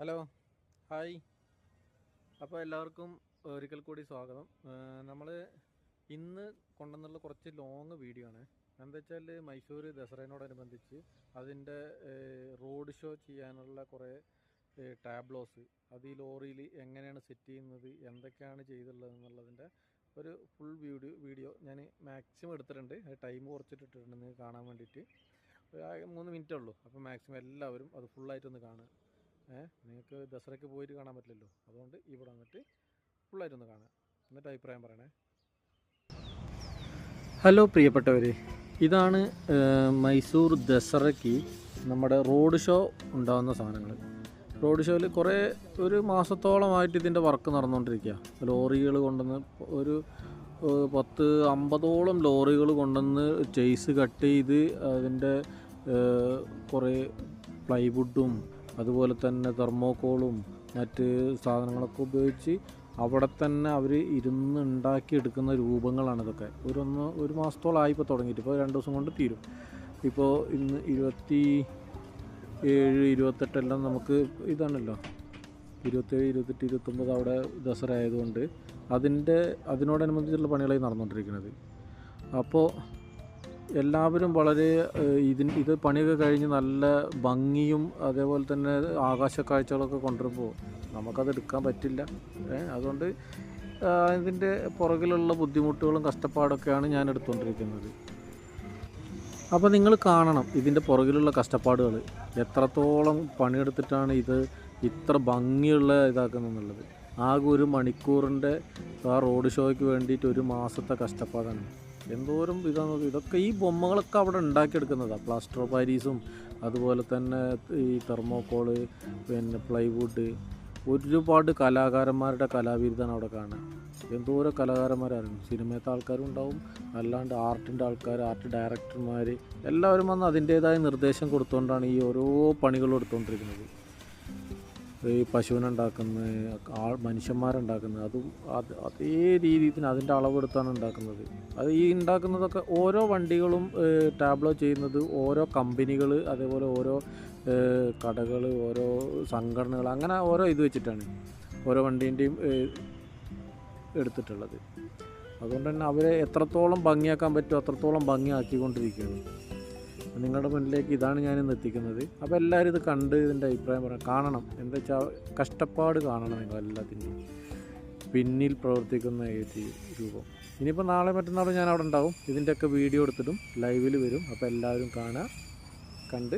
Hello, hi. അപ്പോൾ എല്ലാവർക്കും ഒരിക്കൽ കൂടി സ്വാഗതം. നമ്മൾ ഇന്ന് കൊണ്ടുവന്നുള്ള കുറച്ച് ലോങ് വീഡിയോ ആണ്. എന്താ വെച്ചാൽ മൈസൂർ ദസറയോടനുബന്ധിച്ച് അതിൻ്റെ റോഡ് ഷോ ചെയ്യാനുള്ള കുറേ ടാബ്ലോസ് അത് ഈ ലോറിയിൽ എങ്ങനെയാണ് സെറ്റ് ചെയ്യുന്നത്, എന്തൊക്കെയാണ് ചെയ്തിട്ടുള്ളത് എന്നുള്ളതിൻ്റെ ഒരു ഫുൾ വീഡിയോ ഞാൻ മാക്സിമം എടുത്തിട്ടുണ്ട്. ടൈം കുറച്ചിട്ടിട്ടുണ്ട് നിങ്ങൾക്ക് കാണാൻ വേണ്ടിയിട്ട്. 3 മിനിറ്റേ ഉള്ളൂ. അപ്പോൾ മാക്സിമം എല്ലാവരും അത് ഫുള്ളായിട്ടൊന്ന് കാണുക. നിങ്ങൾക്ക് ദസറയ്ക്ക് പോയിട്ട് കാണാൻ പറ്റില്ലല്ലോ, അതുകൊണ്ട് ഇവിടെ വന്നിട്ട് ഫുള്ളായിട്ടൊന്ന് കാണുക, എന്നിട്ട് അഭിപ്രായം പറയണേ. ഹലോ പ്രിയപ്പെട്ടവരെ, ഇതാണ് മൈസൂർ ദസറയ്ക്ക് നമ്മുടെ റോഡ് ഷോ ഉണ്ടാകുന്ന സാധനങ്ങൾ. റോഡ് ഷോയിൽ കുറേ ഒരു മാസത്തോളമായിട്ട് ഇതിൻ്റെ വർക്ക് നടന്നുകൊണ്ടിരിക്കുക. ലോറികൾ കൊണ്ടുവന്ന് ഒരു 10-50ഓളം ലോറികൾ കൊണ്ടുവന്ന് ചെയ്സ് കട്ട് ചെയ്ത് അതിൻ്റെ കുറേ പ്ലൈവുഡും അതുപോലെ തന്നെ തെർമോക്കോളും മറ്റ് സാധനങ്ങളൊക്കെ ഉപയോഗിച്ച് അവിടെ തന്നെ അവർ ഇരുന്ന് ഉണ്ടാക്കിയെടുക്കുന്ന രൂപങ്ങളാണ് ഇതൊക്കെ. ഒരു മാസത്തോളമായി ഇപ്പോൾ തുടങ്ങിയിട്ട്. ഇപ്പോൾ 2 ദിവസം കൊണ്ട് തീരും. ഇപ്പോൾ ഇന്ന് 27, 28 എല്ലാം നമുക്ക് ഇതാണല്ലോ, 27, 28, 29 അവിടെ ദസറ ആയതുകൊണ്ട് അതിനോടനുബന്ധിച്ചുള്ള പണികളായി നടന്നുകൊണ്ടിരിക്കുന്നത്. അപ്പോൾ എല്ലാവരും വളരെ ഇത് പണിയൊക്കെ കഴിഞ്ഞ് നല്ല ഭംഗിയും അതേപോലെ തന്നെ ആകാശ കാഴ്ചകളൊക്കെ കൊണ്ടുവരുമ്പോൾ നമുക്കത് എടുക്കാൻ പറ്റില്ല. അതുകൊണ്ട് ഇതിൻ്റെ പുറകിലുള്ള ബുദ്ധിമുട്ടുകളും കഷ്ടപ്പാടൊക്കെയാണ് ഞാൻ എടുത്തുകൊണ്ടിരിക്കുന്നത്. അപ്പോൾ നിങ്ങൾ കാണണം ഇതിൻ്റെ പുറകിലുള്ള കഷ്ടപ്പാടുകൾ, എത്രത്തോളം പണിയെടുത്തിട്ടാണ് ഇത് ഇത്ര ഭംഗിയുള്ള ഇതാക്കുന്നുള്ളത്. ആകെ 1 മണിക്കൂറിൻ്റെ ആ റോഡ് ഷോയ്ക്ക് വേണ്ടിയിട്ട് 1 മാസത്തെ കഷ്ടപ്പാടാണ്. എന്തോരം ഇതൊക്കെ ഈ ബൊമ്മകളൊക്കെ അവിടെ ഉണ്ടാക്കിയെടുക്കുന്നതാണ്. പ്ലാസ്റ്റർ ഓഫ് പാരീസും അതുപോലെ തന്നെ ഈ തെർമോക്കോള്, പിന്നെ പ്ലൈവുഡ്, ഒരുപാട് കലാകാരന്മാരുടെ കലാവിരുദ്ധാണ് അവിടെ കാണുക. എന്തോരം കലാകാരന്മാരായിരുന്നു. സിനിമയത്തെ ആൾക്കാരും ഉണ്ടാവും, അല്ലാണ്ട് ആർട്ടിൻ്റെ ആൾക്കാർ, ആർട്ട് ഡയറക്ടർമാർ എല്ലാവരും വന്ന് അതിൻ്റേതായ നിർദ്ദേശം കൊടുത്തുകൊണ്ടാണ് ഈ ഓരോ പണികളും എടുത്തുകൊണ്ടിരിക്കുന്നത്. ഈ പശുവിനുണ്ടാക്കുന്നത്, മനുഷ്യന്മാരുണ്ടാക്കുന്നത്, അതും അതേ രീതിയിൽ അതിൻ്റെ അളവെടുത്താണ് ഉണ്ടാക്കുന്നത്. അത് ഈ ഉണ്ടാക്കുന്നതൊക്കെ ഓരോ വണ്ടികളും ടാബ്ലോ ചെയ്യുന്നത് ഓരോ കമ്പനികൾ, അതേപോലെ ഓരോ കടകൾ, ഓരോ സംഘടനകൾ, അങ്ങനെ ഓരോ ഇത് വെച്ചിട്ടാണ് ഓരോ വണ്ടീൻ്റെയും എടുത്തിട്ടുള്ളത്. അതുകൊണ്ട് തന്നെ അവരെ എത്രത്തോളം ഭംഗിയാക്കാൻ പറ്റുമോ അത്രത്തോളം ഭംഗിയാക്കിക്കൊണ്ടിരിക്കുകയാണ്. നിങ്ങളുടെ മുന്നിലേക്ക് ഇതാണ് ഞാനിന്ന് എത്തിക്കുന്നത്. അപ്പോൾ എല്ലാവരും ഇത് കണ്ട് ഇതിൻ്റെ അഭിപ്രായം പറയാം, കാണണം. എന്താ വെച്ചാൽ കഷ്ടപ്പാട് കാണണം നിങ്ങളെല്ലാത്തിൻ്റെയും പിന്നിൽ പ്രവർത്തിക്കുന്ന ഈ രൂപം. ഇനിയിപ്പോൾ നാളെ മറ്റന്നാളും ഞാൻ അവിടെ ഉണ്ടാവും. ഇതിൻ്റെയൊക്കെ വീഡിയോ എടുത്തിട്ടും ലൈവിൽ വരും. അപ്പോൾ എല്ലാവരും കാണുക, കണ്ട്